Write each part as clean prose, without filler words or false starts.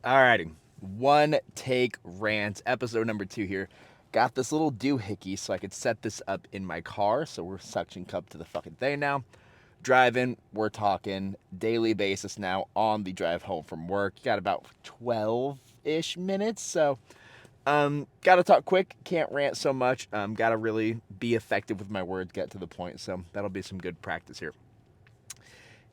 Alrighty. One take rant, episode number 2 here. Got this little doohickey so I could set this up in my car. So we're suction cup to the fucking thing now. Driving, we're talking daily basis now on the drive home from work. Got about 12-ish minutes. So gotta talk quick, can't rant so much. Gotta really be effective with my words, get to the point. So that'll be some good practice here.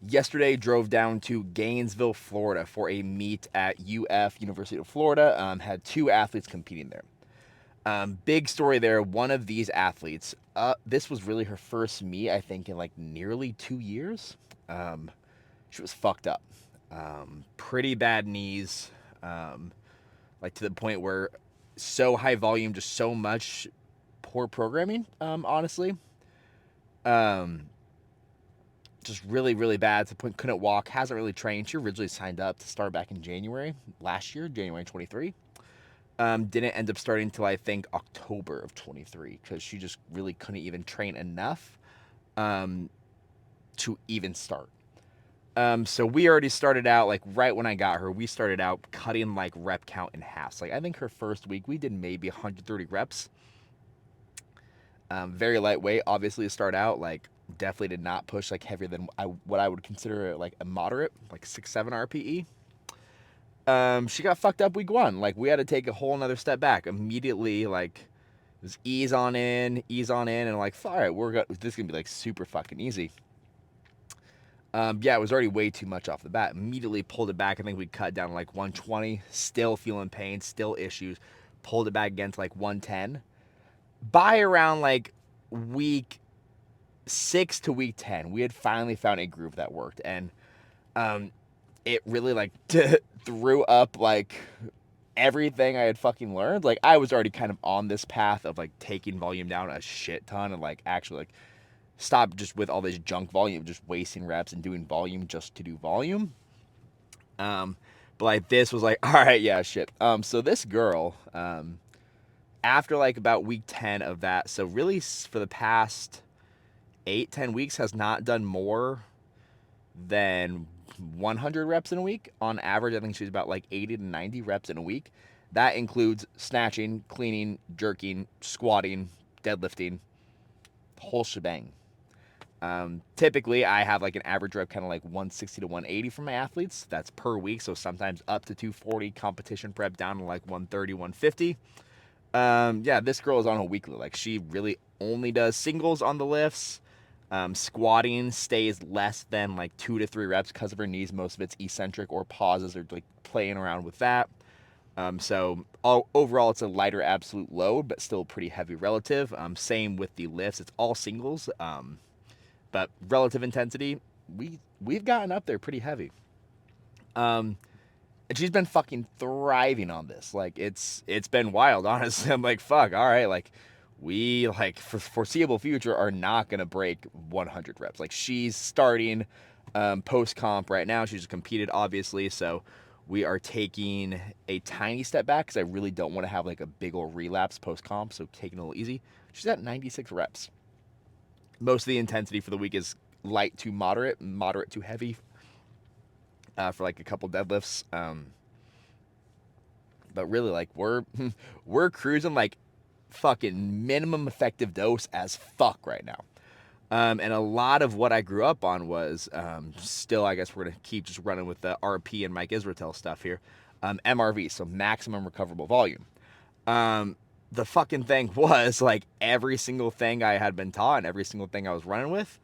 Yesterday, drove down to Gainesville, Florida for a meet at UF, University of Florida. Had two athletes competing there. Big story there. One of these athletes, this was really her first meet, I think, in like nearly 2 years. Um, she was fucked up. Pretty bad knees, like to the point where so high volume, just so much poor programming, honestly. Um, just really, really bad to the point couldn't walk, hasn't really trained. She originally signed up to start back in January last year, January 23. Didn't end up starting until I think October of 23 because she just really couldn't even train enough um, to even start. So we already started out like right when I got her. We started out cutting like rep count in half. So, like I think her first week we did maybe 130 reps. Very lightweight, obviously to start out. Like definitely did not push like heavier than what I would consider like a moderate, like 6-7 RPE. She got fucked up week one. Like we had to take a whole another step back immediately. Like it was ease on in, and like, all right, this is gonna be like super fucking easy. Yeah, it was already way too much off the bat. Immediately pulled it back. I think we cut down to like 120. Still feeling pain, still issues. Pulled it back again to like 110. By around like week 6 to week 10, we had finally found a groove that worked, and um, it really like threw up like everything I had fucking learned. Like I was already kind of on this path of like taking volume down a shit ton and like actually like stop just with all this junk volume, just wasting reps and doing volume just to do volume. Um, but like this was like, all right, yeah, shit. So this girl, after like about week 10 of that, so really for the past 8-10 weeks has not done more than 100 reps in a week. On average, I think she's about like 80 to 90 reps in a week. That includes snatching, cleaning, jerking, squatting, deadlifting, whole shebang. Typically, I have like an average rep kind of like 160 to 180 for my athletes. That's per week. So sometimes up to 240 competition prep down to like 130, 150. Yeah, this girl is on a weekly. Like she really only does singles on the lifts. Squatting stays less than like 2 to 3 reps because of her knees. Most of it's eccentric or pauses or like playing around with that. Overall, it's a lighter absolute load, but still pretty heavy relative. Same with the lifts. It's all singles. But relative intensity, we've gotten up there pretty heavy. Um, and she's been fucking thriving on this. Like it's been wild, honestly. I'm like, fuck, all right, like we like for foreseeable future are not gonna break 100 reps. Like she's starting post comp right now. She's competed obviously, so we are taking a tiny step back because I really don't want to have like a big old relapse post comp. So taking it a little easy. She's at 96 reps. Most of the intensity for the week is light to moderate, moderate to heavy for like a couple deadlifts. But really, like we're cruising like fucking minimum effective dose as fuck right now. And a lot of what I grew up on was still, I guess we're gonna keep just running with the RP and Mike Israel stuff here. MRV, so maximum recoverable volume. The fucking thing was like every single thing I had been taught and every single thing I was running with,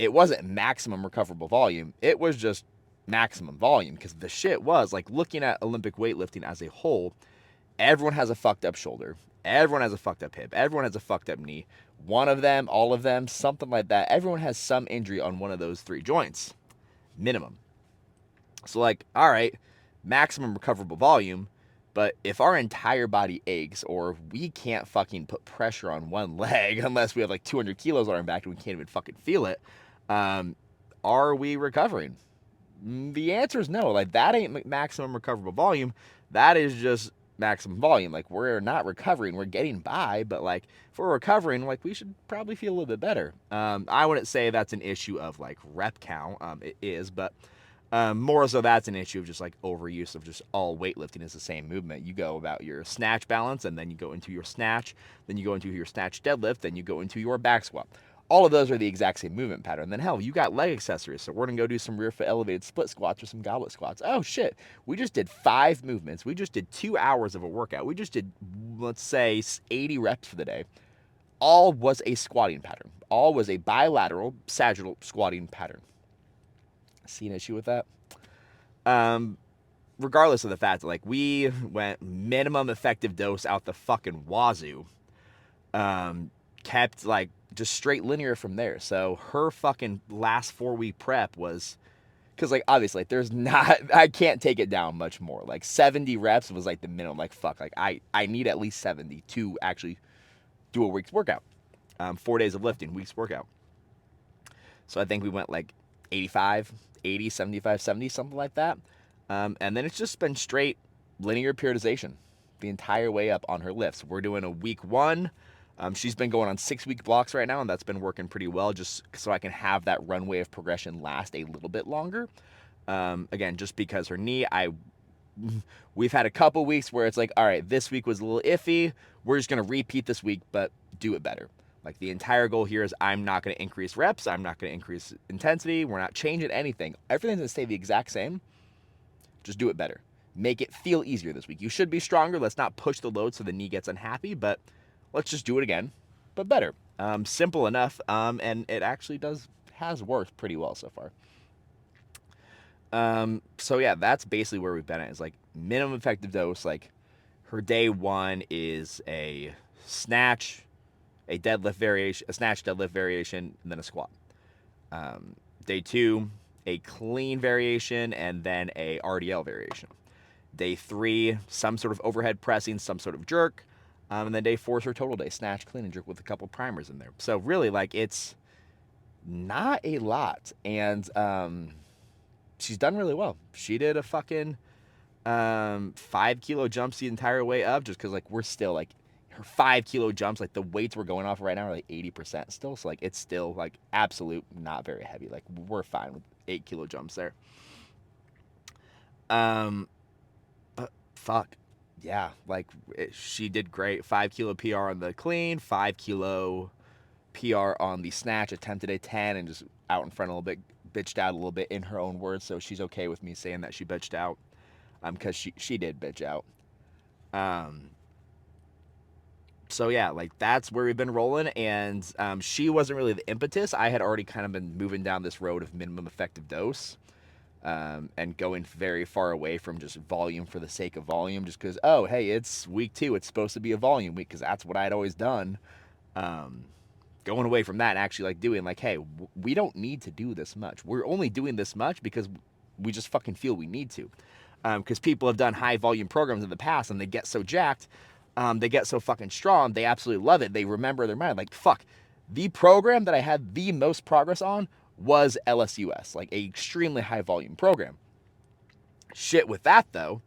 it wasn't maximum recoverable volume. It was just maximum volume because the shit was like looking at Olympic weightlifting as a whole, everyone has a fucked up shoulder. Everyone has a fucked up hip. Everyone has a fucked up knee. One of them, all of them, something like that. Everyone has some injury on one of those three joints, minimum. So, like, all right, maximum recoverable volume, but if our entire body aches or we can't fucking put pressure on one leg unless we have like 200 kilos on our back and we can't even fucking feel it, um, are we recovering? The answer is no. Like, that ain't maximum recoverable volume. That is just maximum volume. Like, we're not recovering. We're getting by, but like, if we're recovering, like, we should probably feel a little bit better. I wouldn't say that's an issue of like rep count. It is, but More so that's an issue of just like overuse of just all weightlifting is the same movement. You go about your snatch balance, and then you go into your snatch, then you go into your snatch deadlift, then you go into your back squat. All of those are the exact same movement pattern. Then hell, you got leg accessories, so we're gonna go do some rear foot elevated split squats or some goblet squats. Oh shit, we just did 5 movements. We just did 2 hours of a workout. We just did, let's say, 80 reps for the day. All was a squatting pattern. All was a bilateral sagittal squatting pattern. See an issue with that? Regardless of the fact that like we went minimum effective dose out the fucking wazoo, kept like just straight linear from there. So her fucking last 4-week prep was, because like obviously like, there's not, I can't take it down much more. Like 70 reps was like the minimum. Like fuck, like I need at least 70 to actually do a week's workout. 4 days of lifting, week's workout. So I think we went like 85, 80, 75, 70, something like that. And then it's just been straight linear periodization the entire way up on her lifts. We're doing a week 1. She's been going on 6-week blocks right now, and that's been working pretty well just so I can have that runway of progression last a little bit longer. Again, just because her knee, we've had a couple weeks where it's like, all right, this week was a little iffy. We're just going to repeat this week, but do it better. Like the entire goal here is I'm not going to increase reps. I'm not going to increase intensity. We're not changing anything. Everything's going to stay the exact same. Just do it better. Make it feel easier this week. You should be stronger. Let's not push the load so the knee gets unhappy, but let's just do it again, but better. Simple enough, and it actually has worked pretty well so far. So yeah, that's basically where we've been at. Is like minimum effective dose. Like her day 1 is a snatch, a deadlift variation, a snatch deadlift variation, and then a squat. Day 2, a clean variation, and then a RDL variation. Day 3, some sort of overhead pressing, some sort of jerk. And then day 4 is her total day, snatch, clean, and jerk with a couple primers in there. So really, like, it's not a lot. And she's done really well. She did a fucking 5-kilo jumps the entire way up just because, like, we're still, like, her 5-kilo jumps, like, the weights we're going off right now are, like, 80% still. So, like, it's still, like, absolute not very heavy. Like, we're fine with 8-kilo jumps there. But fuck. Yeah, like she did great. 5-kilo PR on the clean, 5-kilo PR on the snatch, attempted a 10 and just out in front a little bit, bitched out a little bit in her own words. So she's okay with me saying that she bitched out, because she did bitch out. So yeah, like that's where we've been rolling, and she wasn't really the impetus. I had already kind of been moving down this road of minimum effective dose. And going very far away from just volume for the sake of volume, just because, oh, hey, it's week 2, it's supposed to be a volume week, because that's what I'd always done. Going away from that and actually like doing like, hey, we don't need to do this much. We're only doing this much because we just fucking feel we need to. Because people have done high volume programs in the past and they get so jacked, they get so fucking strong, they absolutely love it. They remember their mind, like, fuck, the program that I had the most progress on was LSUS, like a extremely high volume program. Shit with that though,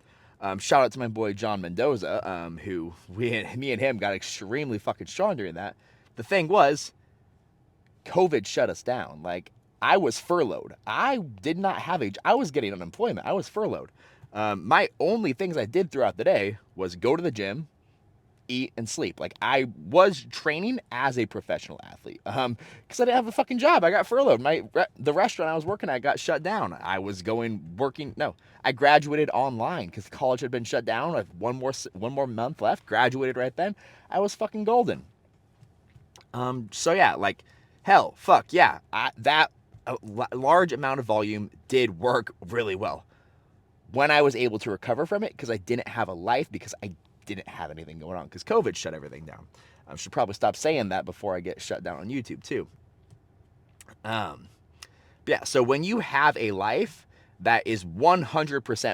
shout out to my boy John Mendoza, who me and him got extremely fucking strong during that. The thing was, COVID shut us down. Like, I was furloughed. I did not have I was getting unemployment. I was furloughed. My only things I did throughout the day was go to the gym, eat, and sleep. Like, I was training as a professional athlete, because I didn't have a fucking job. I got furloughed. The restaurant I was working at got shut down. I graduated online because college had been shut down. I have one more month left. Graduated right then. I was fucking golden. So yeah, like, hell, fuck yeah, that large amount of volume did work really well when I was able to recover from it, because I didn't have a life, because I didn't have anything going on, because COVID shut everything down. I should probably stop saying that before I get shut down on YouTube too. Yeah, so when you have a life that is 100%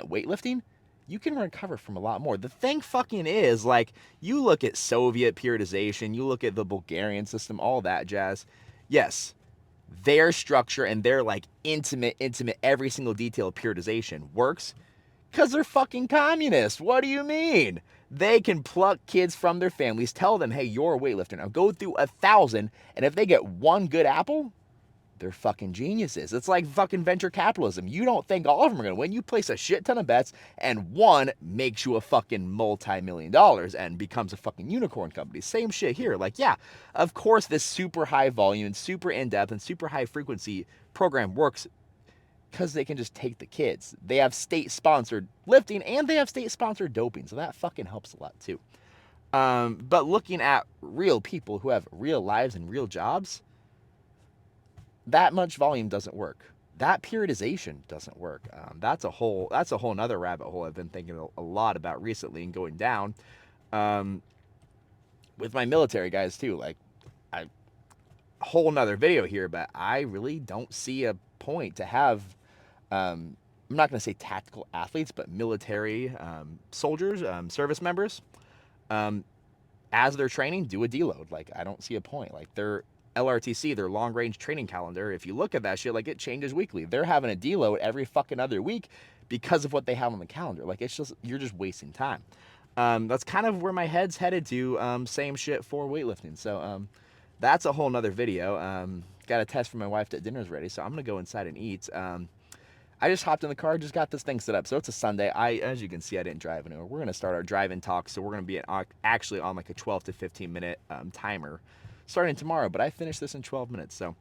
weightlifting, you can recover from a lot more. The thing fucking is, like, you look at Soviet periodization, you look at the Bulgarian system, all that jazz. Yes, their structure and their, like, intimate, every single detail of periodization works because they're fucking communists. What do you mean? They can pluck kids from their families, tell them, hey, you're a weightlifter. Now go through 1,000, and if they get one good apple, they're fucking geniuses. It's like fucking venture capitalism. You don't think all of them are going to win. You place a shit ton of bets, and one makes you a fucking multi-million dollars and becomes a fucking unicorn company. Same shit here. Like, yeah, of course, this super high volume and super in-depth and super high frequency program works because they can just take the kids. They have state-sponsored lifting and they have state-sponsored doping, so that fucking helps a lot too. But looking at real people who have real lives and real jobs, that much volume doesn't work. That periodization doesn't work. That's a whole another rabbit hole I've been thinking a lot about recently and going down um, with my military guys too. Like, I whole nother video here, but I really don't see a point to have. I'm not going to say tactical athletes, but military soldiers, service members, um, as they're training, do a deload. Like, I don't see a point. Like, their LRTC, their long range training calendar, if you look at that shit, like, it changes weekly. They're having a deload every fucking other week because of what they have on the calendar. Like, it's just, you're just wasting time. That's kind of where my head's headed to. Same shit for weightlifting. So that's a whole nother video. Got a test for my wife that dinner's ready, so I'm gonna go inside and eat. I just hopped in the car, just got this thing set up. So it's a Sunday. As you can see, I didn't drive anywhere. We're gonna start our drive-in talk. So we're gonna be actually on like a 12 to 15 minute timer, starting tomorrow. But I finished this in 12 minutes, so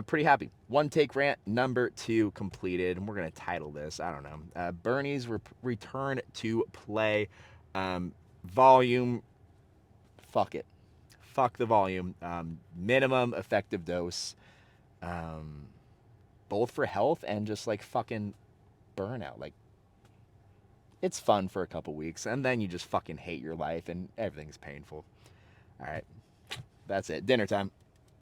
pretty happy. One take rant number 2 completed, and we're gonna title this. I don't know. Bernie's return to play. Volume. Fuck it. Fuck the volume. Minimum effective dose. Um, both for health and just like fucking burnout. Like, it's fun for a couple weeks and then you just fucking hate your life and everything's painful. All right, that's it. Dinner time.